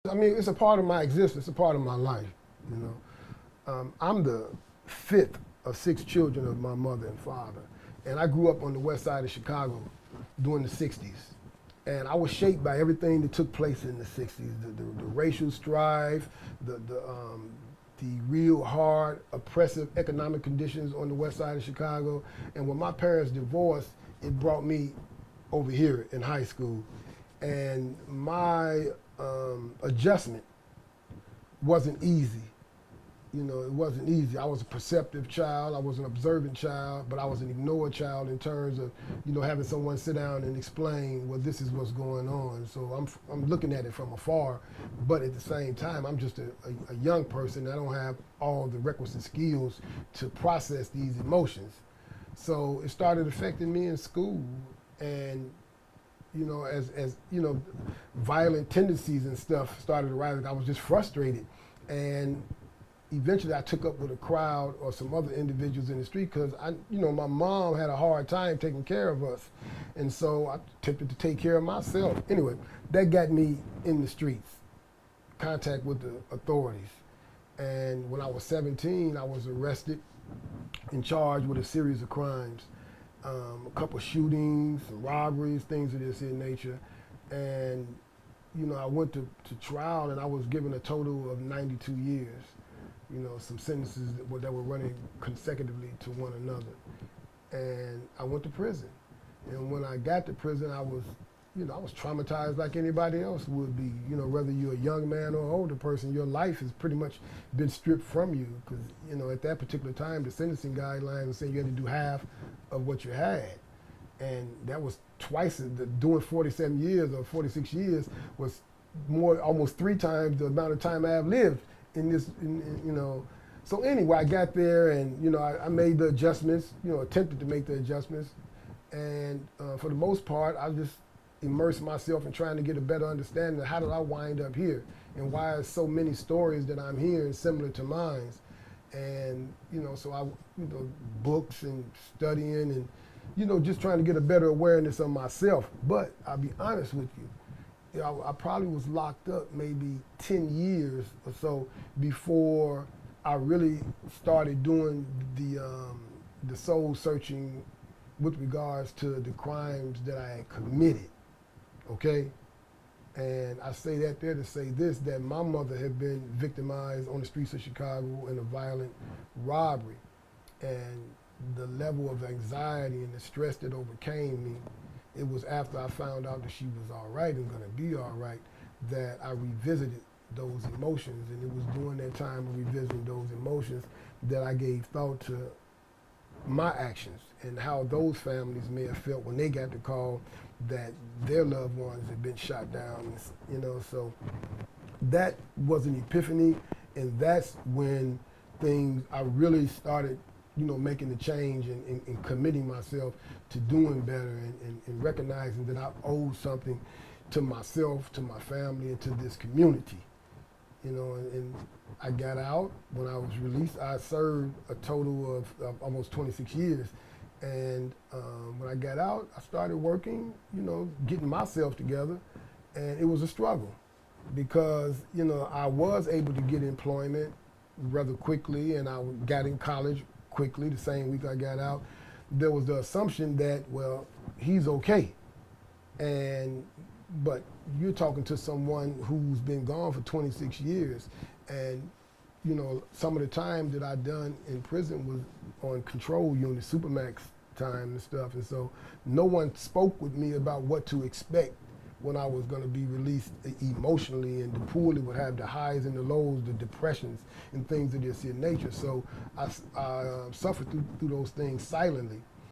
I mean, it's a part of my existence, a part of my life, you know. I'm the fifth of six children of my mother and father. And I grew up on the west side of Chicago during the 60s. And I was shaped by everything that took place in the 60s, the racial strife, the real hard, oppressive economic conditions on the west side of Chicago. And when my parents divorced, it brought me over here in high school. And my adjustment wasn't easy. You know, it wasn't easy. I was a perceptive child, I was an observant child, but I was an ignored child in terms of, you know, having someone sit down and explain, well, this is what's going on. So I'm looking at it from afar, but at the same time, I'm just a young person. I don't have all the requisite skills to process these emotions. So it started affecting me in school, and you know, as you know, violent tendencies and stuff started arising. I was just frustrated, and eventually I took up with a crowd or some other individuals in the street because you know, my mom had a hard time taking care of us. And so I attempted to take care of myself. Anyway, that got me in the streets, contact with the authorities. And when I was 17, I was arrested and charged with a series of crimes. A couple shootings, some robberies, things of this in nature. And you know, I went to trial and I was given a total of 92 years. You know, some sentences that were running consecutively to one another. And I went to prison. And when I got to prison, I was, you know, I was traumatized like anybody else would be. You know, whether you're a young man or an older person, your life has pretty much been stripped from you. Because, you know, at that particular time, the sentencing guidelines were saying you had to do half of what you had. And that was twice, doing 47 years or 46 years was almost 3 times the amount of time I have lived. You know, so anyway, I got there and, you know, I made the adjustments, you know, attempted to make the adjustments. And for the most part, I just immersed myself in trying to get a better understanding of how did I wind up here and why are so many stories that I'm hearing similar to mine. And, you know, so you know, books and studying and, you know, just trying to get a better awareness of myself. But I'll be honest with you, I probably was locked up maybe 10 years or so before I really started doing the soul searching with regards to the crimes that I had committed, okay? And I say that there to say this, that my mother had been victimized on the streets of Chicago in a violent robbery. And the level of anxiety and the stress that overcame me, it was after I found out that she was all right and gonna be all right that I revisited those emotions. And it was during that time of revisiting those emotions that I gave thought to my actions and how those families may have felt when they got the call that their loved ones had been shot down, you know. So that was an epiphany, and that's when I really started, you know, making the change and committing myself to doing better and recognizing that I owed something to myself, to my family, and to this community. You know, and I got out. When I was released, I served a total of almost 26 years. And when I got out, I started working, you know, getting myself together. And it was a struggle because, you know, I was able to get employment rather quickly, and I got in college quickly, the same week I got out. There was the assumption that, well, he's okay. But you're talking to someone who's been gone for 26 years. And, you know, some of the time that I done in prison was on control unit, supermax time and stuff. And so no one spoke with me about what to expect when I was going to be released emotionally, and the pool would have the highs and the lows, the depressions and things of this in nature. So I suffered through those things silently.